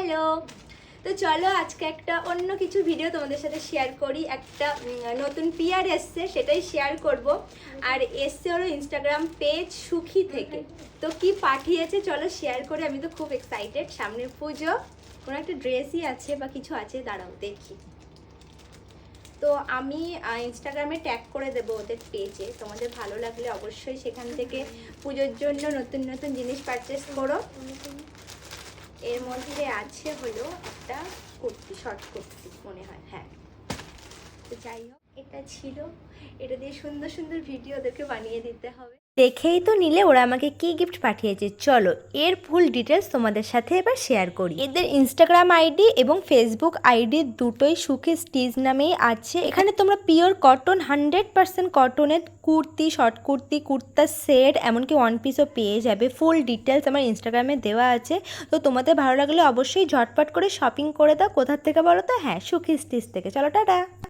Hello. তো চলো আজকে একটা অন্য কিছু ভিডিও তোমাদের সাথে শেয়ার করি। একটা নতুন পিআর এসছে, সেটাই শেয়ার করব। আর এসছে ওর ইনস্টাগ্রাম পেজ সুখী থেকে। তো কি পাঠিয়েছে চলো শেয়ার করি। আমি তো খুব এক্সাইটেড, সামনের পুজো, কোনো একটা ড্রেসই আছে বা কিছু আছে, দাঁড়াও দেখি। তো আমি ইনস্টাগ্রামে ট্যাগ করে দেবো ওদের পেজে, তোমাদের ভালো লাগলে অবশ্যই সেখান থেকে পুজোর জন্য নতুন নতুন জিনিস পারচেস করো। এর মধ্যে আছে হলো একটা কুর্তি, শর্ট কুর্তি মনে হয়, হ্যাঁ। তো যাই হোক, এটা ছিল, এটা দিয়ে সুন্দর সুন্দর ভিডিও ওদেরকে বানিয়ে দিতে হবে। দেখেই তো নিলে ওরা আমাকে কি গিফট পাঠিয়েছে, চলো এর ফুল ডিটেলস তোমাদের সাথে এবার শেয়ার করি। এদের ইনস্টাগ্রাম আইডি এবং ফেসবুক আইডি দুটোই সুখী স্টিচ নামেই আছে। এখানে তোমরা পিওর কটন 100% কটনের কুর্তি, শর্ট কুর্তি, কুর্তা সেট, এমনকি ওয়ান পিসও পেয়ে যাবে। ফুল ডিটেলস আমার ইনস্টাগ্রামে দেওয়া আছে। তো তোমাদের ভালো লাগলে অবশ্যই ঝটপট করে শপিং করে দাও। কোথার থেকে বলো তো? হ্যাঁ, সুখী স্টিচ থেকে। চলো টাটা।